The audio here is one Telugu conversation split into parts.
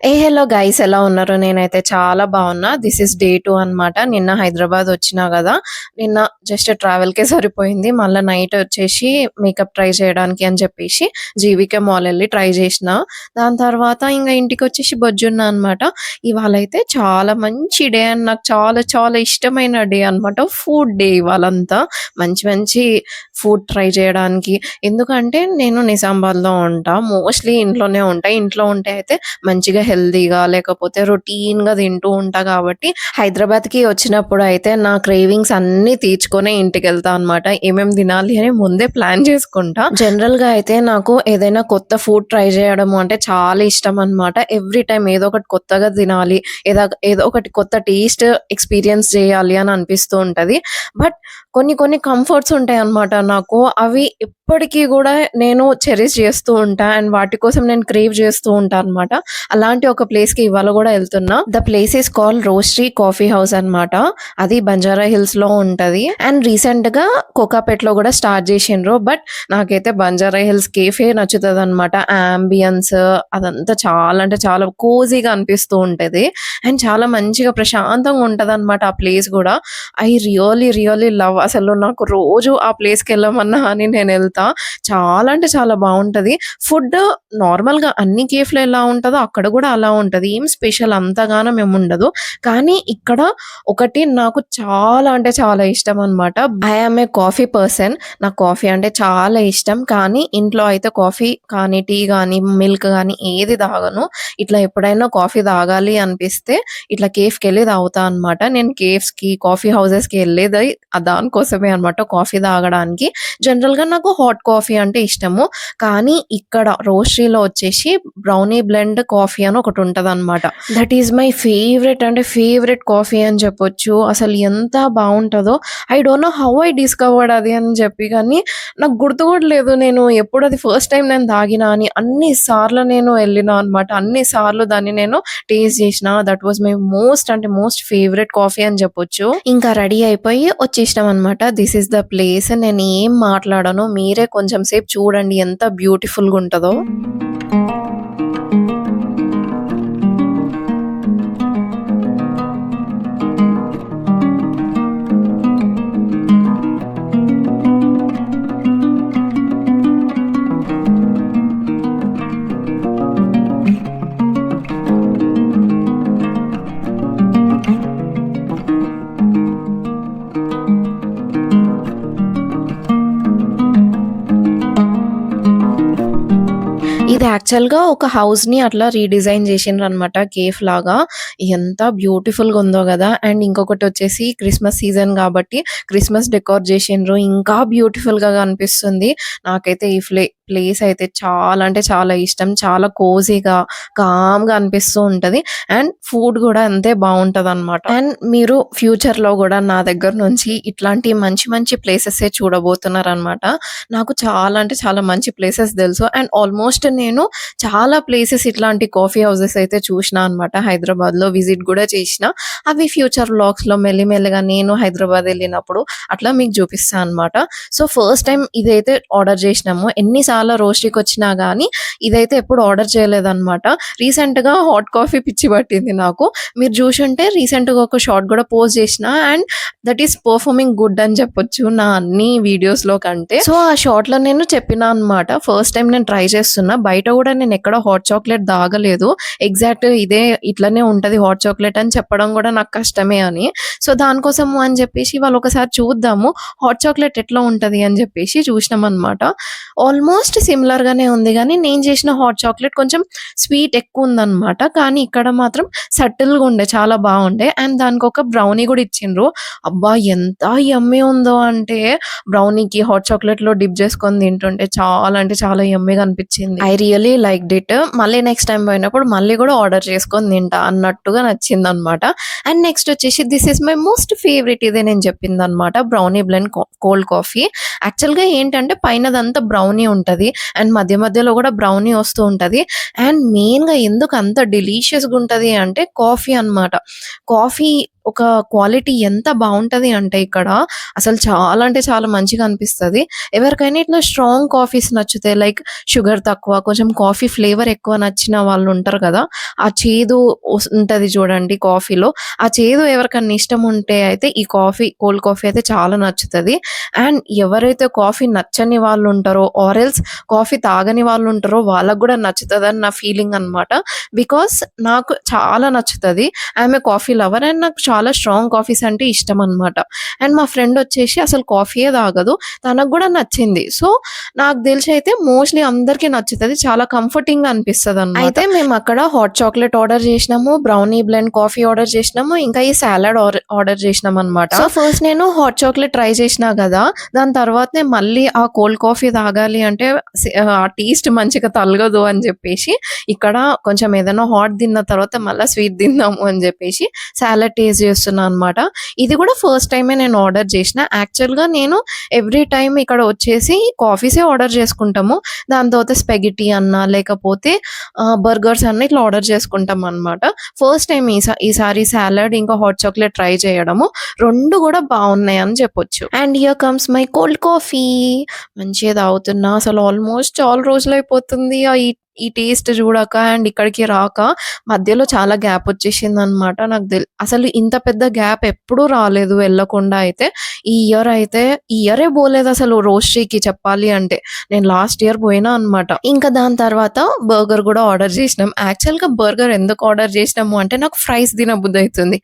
హలో గైస్, ఎలా ఉన్నారు? నేనైతే చాలా బాగున్నా. దిస్ ఇస్ డే 2 అన్నమాట. నిన్న హైదరాబాద్ వచ్చినా కదా, నిన్న జస్ట్ ట్రావెల్కే సరిపోయింది. మళ్ళీ నైట్ వచ్చేసి మేకప్ ట్రై చేయడానికి అని చెప్పేసి జీవికే మాల్ వెళ్ళి ట్రై చేసిన. దాని తర్వాత ఇంకా ఇంటికి వచ్చేసి బొజ్జున్నా అనమాట. ఇవాళ అయితే చాలా మంచి డే అండ్ నాకు చాలా చాలా ఇష్టమైన డే అనమాట. ఫుడ్ డే ఇవాళంతా మంచి మంచి ఫుడ్ ట్రై చేయడానికి. ఎందుకంటే నేను నిజామాబాద్లో ఉంటా, మోస్ట్లీ ఇంట్లోనే ఉంటా. ఇంట్లో ఉంటే అయితే మంచిగా హెల్తీగా లేకపోతే రొటీన్‌గా తింటూ ఉంటా కాబట్టి, హైదరాబాద్‌కి వచ్చినప్పుడు అయితే నా క్రేవింగ్స్ అన్నీ తీర్చుకొనే ఇంటికెళ్తా అనమాట. ఏమేం తినాలి అని ముందే ప్లాన్ చేసుకుంటా. జనరల్‌గా అయితే నాకు ఏదైనా కొత్త ఫుడ్ ట్రై చేయడము అంటే చాలా ఇష్టం అనమాట. ఎవ్రీ టైమ్ ఏదో ఒకటి కొత్తగా తినాలి, ఏదో ఒకటి కొత్త టేస్ట్ ఎక్స్‌పీరియన్స్ చేయాలి అని అనిపిస్తూ ఉంటది. బట్ కొన్ని కొన్ని కంఫర్ట్స్ ఉంటాయన్నమాట నాకు. అవి ఇప్పటికి గూడా నేను చెరిష్ చేస్తూ ఉంటా. అండ్ వాటి కోసం నేను క్రేవ్ చేస్తూ ఉంటా అనమాట. అలాంటి ఒక ప్లేస్‌కి ఇవాళ గూడా ఎళ్తున్నా. The place is called Roastery Coffee House అనమాట. అది బంజారా హిల్స్‌లో ఉంటది. అండ్ రీసెంట్‌గా కోకాపేట్‌లో గూడా స్టార్ట్ చేసిండ్రు. బట్ నాకైతే బంజారా హిల్స్ కేఫే నచ్చుతదనమాట. యాంబియన్స్ అదంతా చాలా అంటే చాలా కోజీగా అనిపిస్తూ ఉంటది. అండ్ చాలా మంచిగా ప్రశాంతంగా ఉంటదనమాట ఆ ప్లేస్ గూడా. ఐ రియల్లీ రియల్లీ లవ్, అసలు నాకు రోజు ఆ ప్లేస్‌కెళ్ళమన్నా అని నేనెళ్తా. చాలా అంటే చాలా బావుంటది. ఫుడ్ నార్మల్‌గా అన్ని కేఫ్‌లో ఎలా ఉంటదో అక్కడ గూడా అలా ఉంటది. ఏం స్పెషల్ అంతగానం ఏముండదు. కానీ ఇక్కడ ఒకటి నాకు చాలా అంటే చాలా ఇష్టమనమాట. I am a coffee person. నాకు కాఫీ అంటే చాలా ఇష్టం. కానీ ఇంట్లో అయితే కాఫీ కానీ, టీ గానీ, మిల్క్ గానీ ఏది తాగను. ఇట్లా ఎప్పుడైనా కాఫీ తాగాలి అనిపిస్తే ఇట్లా కేఫ్‌కెళ్ళి తాగుతా అనమాట. నేను కేఫ్స్‌కి, కాఫీ హౌసెస్‌కి ఎళ్ళేది దానికోసమే అనమాట, కాఫీ తాగడానికి. జనరల్‌గా నాకు హాట్ కాఫీ అంటే ఇష్టము. కానీ ఇక్కడ రోస్టరీలో వచ్చేసి బ్రౌనీ బ్లెండ్ కాఫీ అని ఒకటి ఉంటదనమాట. దట్ ఈస్ మై ఫేవరెట్ అంటే ఫేవరెట్ కాఫీ అని చెప్పొచ్చు. అసలు ఎంత బావుంటదో. I don't know how I discovered అది అని చెప్పి గానీ, నాకు గుర్తు కూడా లేదు నేను ఎప్పుడు అది ఫస్ట్ టైమ్ నేను తాగినా అని. అన్ని సార్లు నేను ఎళ్ళినా అనమాట. అన్ని సార్లు దాన్ని నేను టేస్ట్ చేసినా. దట్ వాస్ మై మోస్ట్ అంటే మోస్ట్ ఫేవరెట్ కాఫీ అని చెప్పొచ్చు. ఇంకా రెడీ అయిపోయి వచ్చేసినాం అనమాట. This is the place. నేను ఏం మాట్లాడను, మీరే కొంచెం సేపు చూడండి ఎంత బ్యూటిఫుల్‌గా ఉంటదో. ఇది యాక్చువల్‌గా ఒక హౌస్‌ని అట్లా రీడిజైన్ చేసిండ్రనమాట కేఫ్ లాగా. ఎంత బ్యూటిఫుల్‌గా ఉందో గదా! అండ్ ఇంకొకటొచ్చేసి క్రిస్మస్ సీజన్ గాబట్టి క్రిస్మస్ డెకోర్ చేసిండ్రు. ఇంకా బ్యూటిఫుల్‌గా కనిపిస్తుంది. నాకైతే ఈ ప్లేస్ అయితే చాలా అంటే చాలా ఇష్టం. చాలా కోజీగా, కామ్‌గా అనిపిస్తూ ఉంటది. అండ్ ఫుడ్ గూడా అంతే బావుంటదనమాట. అండ్ మీరు ఫ్యూచర్‌లో గూడా నా దగ్గర నుంచి ఇట్లాంటి మంచి మంచి ప్లేసెసే చూడబోతున్నారనమాట. నాకు చాలా అంటే చాలా మంచి ప్లేసెస్ తెలుసు. అండ్ ఆల్మోస్ట్ నేను చాలా ప్లేసెస్ ఇట్లాంటి కాఫీ హౌసెస్ అయితే చూసినా అనమాట. హైదరాబాద్‌లో విజిట్ గూడా చేసినా. అవి ఫ్యూచర్ వ్లాగ్స్‌లో మెల్లిమెల్లిగా నేను హైదరాబాద్ ఎళ్ళినప్పుడు అట్లా మీకు చూపిస్తా అనమాట. సో, ఫస్ట్ టైమ్ ఇదైతే ఆర్డర్ చేసినాము. ఎన్ని సార్లు రోస్ట్‌రీకొచ్చినా గానీ ఇదైతే ఎప్పుడు ఆర్డర్ చేయలేదనమాట. రీసెంట్‌గా హాట్ కాఫీ పిచ్చి పట్టింది నాకు. మీరు జూషుంటే రీసెంట్‌గా ఒక షార్ట్ గూడా పోస్ట్ చేసినా. And that is performing good అని చెప్పొచ్చు నా అన్ని వీడియోస్‌లో కంటే. సో, ఆ షార్ట్‌లో నేను చెప్పినా అనమాట. ఫస్ట్ టైమ్ నేను ట్రై చేస్తున్నా. బయట గూడా నేనెక్కడ హాట్ చాక్లేట్ తాగలేదు. ఎగ్జాక్ట్ ఇట్లనే ఉంటది హాట్ చాక్లేట్ అని చెప్పడం గూడా నాకు కష్టమే అని. సో, దానికోసము అని జెప్పేసి ఇవాళ ఒకసారి చూద్దాము హాట్ చాక్లేట్ ఎట్లా ఉంటది అని జెప్పేసి చూసినామనమాట. ఆల్మోస్ట్ సిమిలర్‌గానే ఉంది గానీ, నేను చేసిన హాట్ చాక్లేట్ కొంచెం స్వీట్ ఎక్కువుందనమాట. కానీ ఇక్కడ మాత్రం సటిల్‌గా ఉండే, చాలా బావుండే. అండ్ దానికొక బ్రౌనీ గూడా ఇచ్చిండ్రు. అబ్బా! ఎంత యమ్మీ ఉందో అంటే, బ్రౌనీకి హాట్ చాక్లేట్‌లో డిప్ చేసుకొని తింటుంటే చాలా అంటే చాలా యమ్మీగా అనిపిచ్చింది. I really liked it. మళ్ళీ నెక్స్ట్ టైమ్ పోయినప్పుడు మళ్ళీ గూడా ఆర్డర్ చేసుకొని తింటా అన్నట్టుగా నచ్చిందనమాట. అండ్ నెక్స్ట్ వచ్చేసి this is my most favourite, ఇదే నేను చెప్పిందనమాట. Brownie blend cold coffee. యాక్చువల్‌గా ఏంటంటే పైనదంతా బ్రౌనీ ఉంటది. అండ్ మధ్య మధ్యలో గూడా బ్రౌనీ వస్తూ ఉంటది. అండ్ మెయిన్‌గా ఎందుకు అంత డెలీషియస్‌గా ఉంటది అంటే కాఫీ అనమాట. కాఫీ ఒక క్వాలిటీ ఎంత బావుంటది అంటే ఇక్కడ అసలు చాలా అంటే చాలా మంచిగా అనిపిస్తది. ఎవరికైనా ఇట్లా స్ట్రాంగ్ కాఫీస్ నచ్చుతాయి. లైక్ షుగర్ తక్కువ, కొంచెం కాఫీ ఫ్లేవర్ ఎక్కువ నచ్చిన వాళ్ళు ఉంటారు కదా! ఆ చేదు ఉంటది చూడండి కాఫీలో. ఆ చేదు ఎవరికన్నా ఇష్టం ఉంటే అయితే ఈ కోల్డ్ కాఫీ అయితే చాలా నచ్చుతది. అండ్ ఎవరైతే కాఫీ నచ్చని వాళ్ళు ఉంటారో ఆర్ ఎల్స్ కాఫీ తాగని వాళ్ళు ఉంటారో వాళ్ళకి గూడా నచ్చుతదని నా ఫీలింగ్ అనమాట. బికాస్ నాకు చాలా నచ్చుతది. I'm a coffee lover and నాకు చాలా స్ట్రాంగ్ కాఫీస్ అంటే ఇష్టం అనమాట. అండ్ మా ఫ్రెండ్ వచ్చేసి అసలు కాఫీయే తాగదు. తనకు గూడా నచ్చింది. సో, నాకు తెలిసి అయితే మోస్ట్‌లీ అందరికి నచ్చుతది. చాలా కంఫర్టింగ్‌గా అనిపిస్తదనమాట. అయితే మేమక్కడ హాట్ చాక్లేట్ ఆర్డర్ చేసినాము, బ్రౌనీ బ్లెండ్ కాఫీ ఆర్డర్ చేసినాము, ఇంకా ఈ సాలడ్ ఆర్డర్ చేసినామనమాట. సో, ఫస్ట్ నేను హాట్ చాక్లేట్ ట్రై చేసినా గదా! దాని తర్వాతనే మళ్ళీ ఆ కోల్డ్ కాఫీ తాగాలి అంటే ఆ టేస్ట్ మంచిగా తలగదు అని జెప్పేసి, ఇక్కడ కొంచెం ఏదైనా హాట్ తిన్న తర్వాత మళ్ళా స్వీట్ తిందాము అని జెప్పేసి సాలడ్ టేస్ట్ చేస్తున్నా అనమాట. ఇది గూడా ఫస్ట్ టైమే నేను ఆర్డర్ చేసిన. యాక్చువల్‌గా నేను ఎవ్రీ టైమ్ ఇక్కడ వచ్చేసి కాఫీసే ఆర్డర్ చేసుకుంటాము. దాని తర్వాత స్పాగెటీ అన్నా, లేకపోతే బర్గర్స్ అన్నా ఇట్లా ఆర్డర్ చేసుకుంటామనమాట. ఫస్ట్ టైమ్ ఈసారి సాలడ్ ఇంకా హాట్ చాక్లేట్ ట్రై చేయడము. 2 గూడా బావున్నాయని చెప్పొచ్చు. And here comes my cold coffee. మంచిగా తాగుతున్నా. అసలు ఆల్మోస్ట్ చాలా రోజులైపోతుంది. ఈ టేస్ట్ చూడక అండ్ ఇక్కడికి రాక మధ్యలో చాలా గ్యాప్ వచ్చేసిందనమాట. నాకు అసలు ఇంత పెద్ద గ్యాప్ ఎప్పుడూ రాలేదు వెళ్ళకుండా అయితే. ఈ ఇయరే పోలేదసలు రోస్ట్రీకి చెప్పాలి అంటే. నేను లాస్ట్ ఇయర్ పోయినా అనమాట. ఇంకా దాని తర్వాత బర్గర్ గూడా ఆర్డర్ చేసినాం. యాక్చువల్‌గా బర్గర్ ఎందుకు ఆర్డర్ చేసినాము అంటే నాకు ఫ్రైస్ తినబుద్దయితుంది.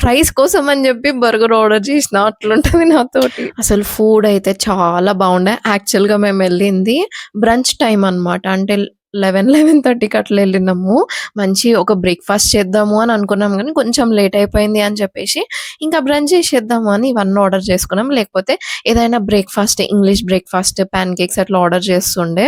ఫ్రైస్ కోసం అని చెప్పి బర్గర్ ఆర్డర్ చేసిన అట్లుంటది నాతోటి. అసలు ఫుడ్ అయితే చాలా బాగుండే. యాక్చువల్‌గా మేమెళ్ళింది బ్రంచ్ టైమ్ అనమాట. అంటే 11:30కి అట్లా ఎళ్ళినాము. మంచి ఒక బ్రేక్‌ఫాస్ట్ చేద్దాము అని అనుకున్నాం గానీ, కొంచెం లేట్ అయిపోయింది అని చెప్పేసి, ఇంకా బ్రంచ్ చేసేద్దాము అని ఇవన్నీ ఆర్డర్ చేసుకున్నాం. లేకపోతే ఏదైనా breakfast, English breakfast, pan cakes అట్లా ఆర్డర్ చేస్తుండే.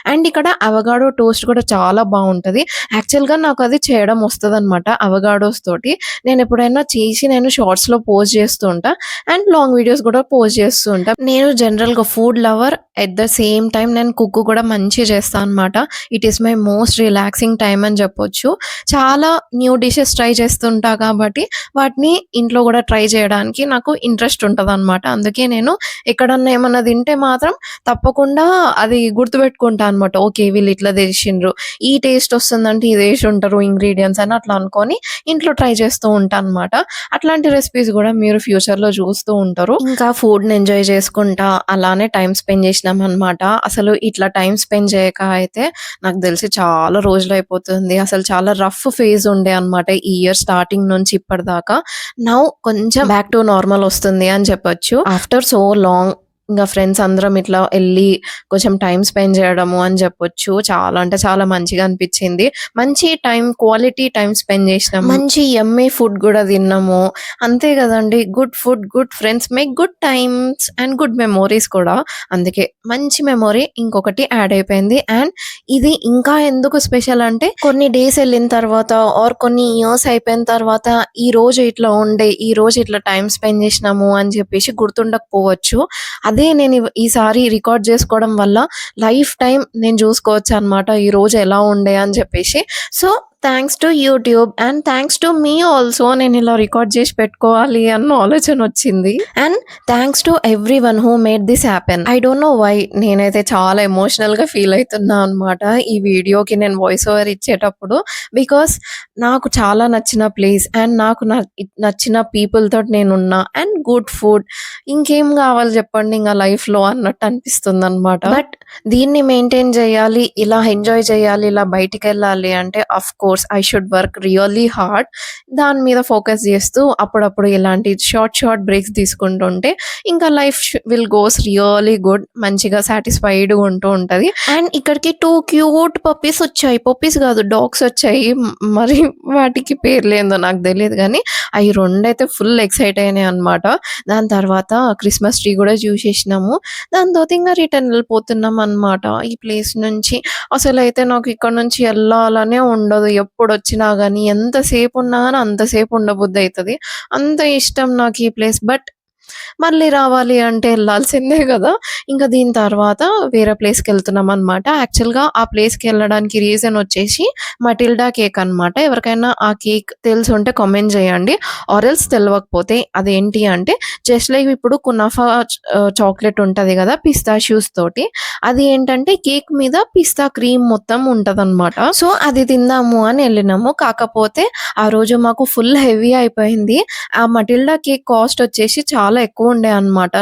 అండ్ ఇక్కడ అవగాడో టోస్ట్ కూడా చాలా బావుంటది. యాక్చువల్‌గా నాకది చేయడం వస్తదనమాట అవగాడోస్ తోటి. నేనెప్పుడైనా చేసి నేను షార్ట్స్‌లో పోస్ట్ చేస్తూ ఉంటా. అండ్ లాంగ్ వీడియోస్ కూడా పోస్ట్ చేస్తూ ఉంటా. నేను జనరల్‌గా food lover at the same time నేను కుక్ కూడా మంచిగా చేస్తా అనమాట. It is my most relaxing time అని చెప్పొచ్చు. చాలా న్యూ డిషెస్ ట్రై చేస్తుంటా కాబట్టి వాటిని ఇంట్లో కూడా ట్రై చేయడానికి నాకు ఇంట్రెస్ట్ ఉంటదనమాట. అందుకే నేను ఎక్కడన్నా ఏమన్నా తింటే మాత్రం తప్పకుండా అది గుర్తుపెట్టుకుంటా అనమాట. ఓకే. వీళ్ళు ఇట్లా చేసిండ్రు. ఈ టేస్ట్ వస్తుందంటే ఇది ఏసుంటారు ఇంగ్రీడియెంట్స్ అని అట్లా అనుకోని ఇంట్లో ట్రై చేస్తూ ఉంటా అనమాట. అట్లాంటి రెసిపీస్ గూడా మీరు ఫ్యూచర్‌లో చూస్తూ ఉంటారు. ఇంకా ఫుడ్‌ని ఎంజాయ్ చేసుకుంటా అలానే టైమ్ స్పెండ్ చేసినామనమాట. అసలు ఇట్లా టైమ్ స్పెండ్ చేయక అయితే నాకు తెలిసి చాలా రోజులైపోతుంది. అసలు చాలా రఫ్ ఫేజ్ ఉండే అనమాట ఈ ఇయర్ స్టార్టింగ్ నుంచి ఇప్పటిదాకా. నౌ కొంచెం బ్యాక్ టు నార్మల్ వస్తుంది అని చెప్పొచ్చు. ఆఫ్టర్ సో లాంగ్ ఇంగ ఫ్రెండ్స్ అందరం ఇట్లా ఎళ్లి కొంచెం టైమ్ స్పెండ్ చేయడము అని చెప్పొచ్చు. చాలా అంటే చాలా మంచిగా అనిపిచ్చింది. మంచి క్వాలిటీ టైమ్ స్పెండ్ చేసినాము. మంచి యమ్మీ ఫుడ్ గూడా తిన్నాము. అంతే గదండీ! Good food, good friends make good times and good memories కూడా. అందుకే మంచి మెమొరీ ఇంకొకటి యాడ్ అయిపోయింది. అండ్ ఇది ఇంకా ఎందుకు స్పెషల్ అంటే కొన్ని డేస్ ఎళ్ళిన తర్వాత ఆర్ కొన్ని ఇయర్స్ అయిపోయిన తర్వాత ఈరోజు ఇట్లా ఉండే, ఈరోజు ఇట్లా టైమ్ స్పెండ్ చేసినాము అని చెప్పేసి గుర్తుండకపోవచ్చు. అదే నేను ఈసారి రికార్డ్ చేసుకోవడం వల్ల లైఫ్ టైమ్ నేను చూసుకోవచ్చనమాట. ఈరోజు ఎలా ఉండే అని చెప్పేసి. So, thanks to YouTube and thanks to మీ ఆల్సో నేను ఇలా రికార్డ్ చేసి పెట్టుకోవాలి అన్న ఆలోచనొచ్చింది. And thanks to everyone who made this happen. I don't know why నేనైతే చాలా ఎమోషనల్‌గా ఫీల్ అయితున్నా అనమాట ఈ వీడియోకి నేను వాయిస్ ఓవర్ ఇచ్చేటప్పుడు. బికాస్ నాకు చాలా నచ్చిన ప్లేస్ అండ్ నాకు నచ్చిన పీపుల్ తోటి నేనున్నా అండ్ గుడ్ ఫుడ్ ఇంకేం కావాలి చెప్పండి ఇంగ లైఫ్‌లో అన్నట్టు అనిపిస్తుందనమాట. బట్ దీన్ని మెయింటైన్ చేయాలి, ఇలా ఎంజాయ్ చేయాలి, ఇలా బయటికెళ్ళాలి అంటే of course I should work really hard. దాని మీద ఫోకస్ చేస్తూ అప్పుడప్పుడు ఇలాంటి షార్ట్ బ్రేక్స్ తీసుకుంటుంటే ఇంకా life will goes really good. మంచిగా సాటిస్ఫైడ్‌గా ఉంటది. అండ్ ఇక్కడికి 2 క్యూట్ పప్పీస్ వచ్చాయి. పప్పీస్ కాదు డాగ్స్ వచ్చాయి. మరి వాటికి పేర్లేందో నాకు తెలీదు గానీ అయి 2 అయితే ఫుల్ ఎక్సైట్ అయినాయన్నమాట. దాని తర్వాత క్రిస్మస్ ట్రీ కూడా చూసేసినాము. దాని తర్వాత ఇంగ రిటర్న్ వెళ్ళిపోతున్నామన్నమాట ఈ ప్లేస్ నుంచి. అసలైతే నాకు ఇక్కడ నుంచి ఎళ్ళాలనే ఉండదు. ఎప్పుడొచ్చినా గానీ, ఎంతసేపు ఉన్నా గానీ అంతసేపు ఉండబుద్దయితది. అంత ఇష్టం నాకు ఈ ప్లేస్. బట్ మళ్ళీ రావాలి అంటే ఎళ్ళాల్సిందే గదా! ఇంక దీని తర్వాత వేరే ప్లేస్‌కెళ్తున్నామనమాట. యాక్చువల్‌గా ఆ ప్లేస్‌కెళ్ళడానికి రీజన్ వచ్చేసి మటిల్డా కేక్ అనమాట. ఎవరికైనా ఆ కేక్ తెలిసుంటే కామెంట్ జేయండి. ఆర్ ఎల్స్ తెలవకపోతే అదేంటి అంటే జస్ట్ లైక్ ఇప్పుడు కునాఫా చాక్లేట్ ఉంటది గదా! పిస్తాషియోస్ తోటి. అది ఏంటంటే కేక్ మీద పిస్తా క్రీమ్ మొత్తం ఉంటదనమాట. సో, అది తిందాము అని ఎళ్ళినాము. కాకపోతే ఆ రోజు మాకు ఫుల్ హెవీ అయిపోయింది. ఆ మటిల్డా కేక్ కాస్ట్ వచ్చేసి చాలా ఎక్కువుండే అనమాట.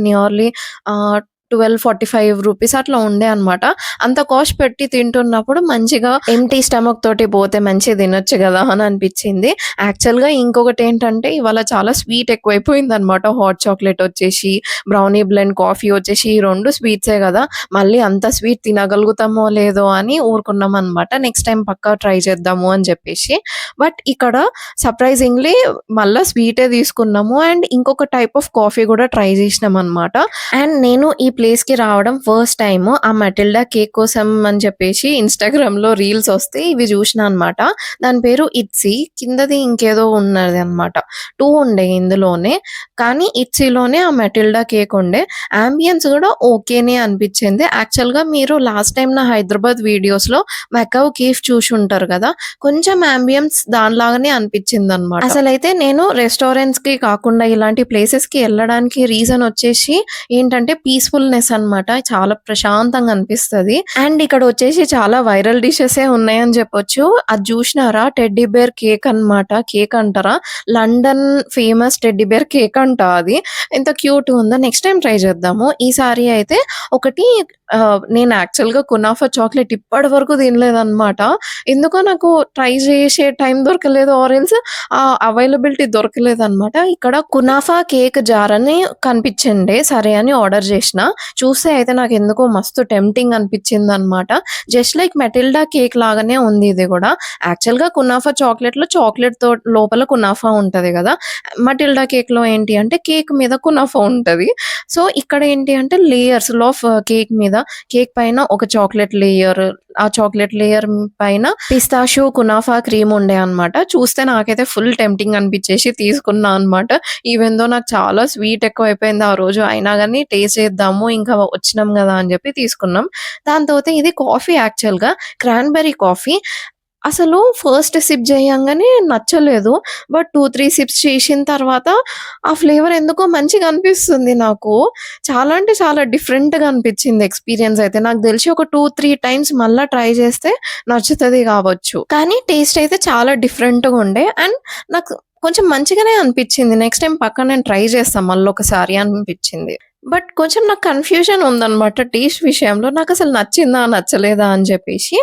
నియర్లీ ఆహ్, 1245 రూపీస్ అట్లా ఉండే అనమాట. అంత కాస్ట్ పెట్టి తింటున్నప్పుడు మంచిగా ఎంప్టీ స్టమక్ తోటి పోతే మంచిగా తినొచ్చు గదా! అని అనిపిచ్చింది. యాక్చువల్‌గా ఇంకొకటేంటంటే ఇవాళ చాలా స్వీట్ ఎక్కువైపోయిందనమాట. హాట్ చాక్లేట్ వచ్చేసి, బ్రౌనీ బ్లెండ్ కాఫీ వచ్చేసి ఈ 2 స్వీట్సే గదా! మళ్ళీ అంత స్వీట్ తినగలుగుతామో లేదో అని ఊరుకున్నామనమాట. నెక్స్ట్ టైమ్ పక్కా ట్రై చేద్దాము అని జెప్పేసి. బట్ ఇక్కడ సర్ప్రైజింగ్‌లీ మళ్ళా స్వీటే తీసుకున్నాము. అండ్ ఇంకొక టైప్ ఆఫ్ కాఫీ గూడా ట్రై జేసినామనమాట. అండ్ నేను ఈ ప్లేస్‌కి రావడం ఫస్ట్ టైము. ఆ మటిల్డా కేక్ కోసం అని చెప్పేసి ఇన్‌స్టాగ్రామ్‌లో రీల్స్ వస్తే ఇవి జూషినా అనమాట. దాని పేరు ఇట్సీ. కిందది ఇంకేదో ఉన్నదనమాట. 2 ఉండే ఇందులోనే. కానీ ఇట్సీలోనే ఆ మటిల్డా కేక్ ఉండే. యాంబియన్స్ గూడా ఓకేనే అనిపిచ్చింది. యాక్చువల్‌గా మీరు లాస్ట్ టైమ్ నా హైదరాబాద్ వీడియోస్‌లో మకావ్ కేఫ్ చూసుంటారు గదా! కొంచెం యాంబియన్స్ దానిలాగానే అనిపిచ్చిందనమాట. అసలైతే నేను రెస్టారెంట్స్‌కి కాకుండా ఇలాంటి ప్లేసెస్‌కి ఎళ్ళడానికి రీజన్ వచ్చేసి ఏంటంటే పీస్‌ఫుల్‌నెస్ అనమాట. చాలా ప్రశాంతంగా అనిపిస్తది. అండ్ ఇక్కడొచ్చేసి చాలా వైరల్ డిషెసే ఉన్నాయని జెప్పొచ్చు. అది జూషినారా? టెడ్డీ బేర్ కేక్ అనమాట. కేక్ అంటారా? London famous teddy bear cake అంట అది. ఎంత క్యూట్‌గుందో. నెక్స్ట్ టైమ్ ట్రై చేద్దాము. ఈసారి అయితే ఒకటి నేను యాక్చువల్‌గా కునాఫా చాక్లేట్ ఇప్పటి వరకు తినలేదనమాట. ఎందుకో నాకు ట్రై చేసే టైం దొరకలేదు. ఆర్ ఎల్స్ అవైలబిలిటీ దొరకలేదనమాట. ఇక్కడ కునాఫా కేక్ జార్ అని కనిపించిండే. సరే అని ఆర్డర్ చేసిన. చూస్తే అయితే నాకెందుకో మస్తు టెంప్టింగ్ అనిపించిందనమాట. జస్ట్ లైక్ మెటిల్డా కేక్ లాగానే ఉంది ఇది గూడా. యాక్చువల్‌గా కునాఫా చాక్లేట్‌లో చాక్లేట్‌తో లోపల కునాఫా ఉంటది గదా! మటిల్డా కేక్‌లో ఏంటి అంటే కేక్ మీద కునాఫా ఉంటది. సో, ఇక్కడ ఏంటి అంటే లేయర్స్‌లో ఆఫ్ కేక్ మీద కేక్ పైన ఒక చాక్లేట్ లేయర్, ఆ చాక్లేట్ లేయర్ పైన పిస్తాషియో కునాఫా క్రీమ్ ఉండే అనమాట. చూస్తే నాకైతే ఫుల్ టెంప్టింగ్ అనిపించేసి తీసుకున్నా అనమాట. ఈవెన్ దో నాకు చాలా స్వీట్ ఎక్కువైపోయింది ఆ రోజు. అయినా గాని టేస్ట్ చేద్దాము ఇంకా వచ్చినాం గదా! అని చెప్పి తీసుకున్నాం. దాని తర్వాత ఇది కాఫీ యాక్చువల్‌గా క్రాన్‌బెర్రీ కాఫీ. అసలు ఫస్ట్ సిప్ చేయంగానే నచ్చలేదు. బట్ 2, 3 సిప్స్ చేసిన తర్వాత ఆ ఫ్లేవర్ ఎందుకో మంచిగా అనిపిస్తుంది నాకు. చాలా అంటే చాలా డిఫరెంట్‌గా అనిపించింది ఎక్స్‌పీరియన్స్ అయితే. నాకు తెలిసి ఒక 2, 3 టైమ్స్ మళ్ళా ట్రై చేస్తే నచ్చుతది కావచ్చు. కానీ టేస్ట్ అయితే చాలా డిఫరెంట్‌గా ఉండే. అండ్ నాకు కొంచెం మంచిగానే అనిపించింది. నెక్స్ట్ టైమ్ పక్కా నేను ట్రై చేస్తా మళ్ళొకసారి అనిపించింది. బట్ కొంచెం నాకు కన్‌ఫ్యూజన్ ఉందనమాట టేస్ట్ విషయంలో. నాకసలు నచ్చిందా? నచ్చలేదా? అని చెప్పేసి.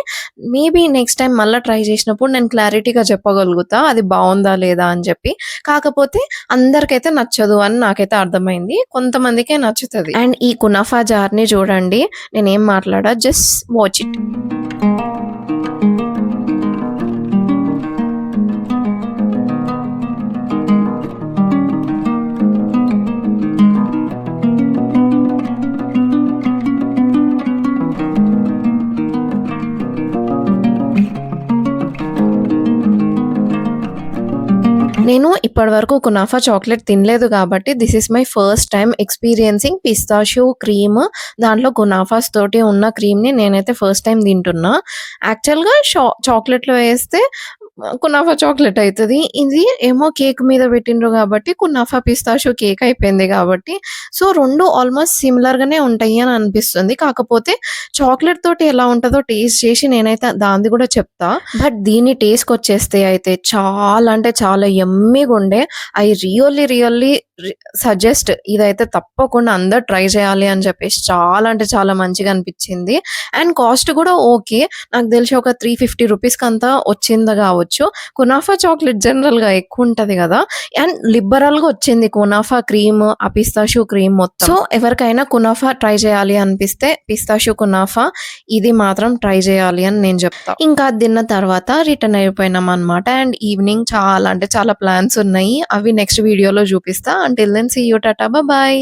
మేబీ నెక్స్ట్ టైమ్ మళ్ళా ట్రై చేసినప్పుడు నేను క్లారిటీగా చెప్పగలుగుతా. అది బావుందా? లేదా? అని చెప్పి. కాకపోతే అందరికైతే నచ్చదు అని నాకైతే అర్థమైంది. కొంతమందికే నచ్చుతది. అండ్ ఈ కునాఫా జార్‌ని చూడండి. నేనేం మాట్లాడా జస్ట్ వాచ్ ఇట్. నేను ఇప్పటివరకు కునాఫా చాక్లేట్ తినలేదు కాబట్టి this is my first time experiencing pistachio cream. దాంట్లో కునాఫాస్ తోటి ఉన్న క్రీమ్‌ని నేనైతే ఫస్ట్ టైమ్ తింటున్నా. యాక్చువల్‌గా చాక్లేట్‌లో ఏస్తే కునాఫా చాక్లేట్ అయితది. ఇది ఏమో కేక్ మీద పెట్టిండ్రు కాబట్టి కునాఫా పిస్తాషియో కేక్ అయిపోయింది కాబట్టి సో 2 ఆల్‌మోస్ట్ సిమిలర్‌గానే ఉంటాయి అని అనిపిస్తుంది. కాకపోతే చాక్లేట్ తోటి ఎలా ఉంటదో టేస్ట్ చేసి నేనైతే దానిది కూడా చెప్తా. బట్ దీని టేస్ట్‌కొచ్చేస్తే అయితే చాలా అంటే చాలా యమ్మీగుండే. ఐ రియల్లీ సజెస్ట్ ఇదైతే తప్పకుండా అందరూ ట్రై చేయాలి అని చెప్పేసి చాలా అంటే చాలా మంచిగా అనిపించింది. అండ్ కాస్ట్ కూడా ఓకే. నాకు తెలిసి ఒక 350 రూపీస్‌కంతా వచ్చింది గావచ్చు. కునాఫా చాక్లేట్ జనరల్‌గా ఎక్కువుంటది గదా! అండ్ లిబరల్‌గా వచ్చింది కునాఫా క్రీమ్, ఆ పిస్తాషియో క్రీమ్ మొత్తం. సో, ఎవరికైనా కునాఫా ట్రై చేయాలి అనిపిస్తే పిస్తాషియో కునాఫా ఇది మాత్రం ట్రై చేయాలి అని నేను జెప్తా. ఇంకా అది తిన్న తర్వాత రిటర్న్ అయిపోయినామనమాట. అండ్ ఈవినింగ్ చాలా అంటే చాలా ప్లాన్స్ ఉన్నాయి. అవి నెక్స్ట్ వీడియోలో చూపిస్తా. Until then see you. టాటా. బాయ్.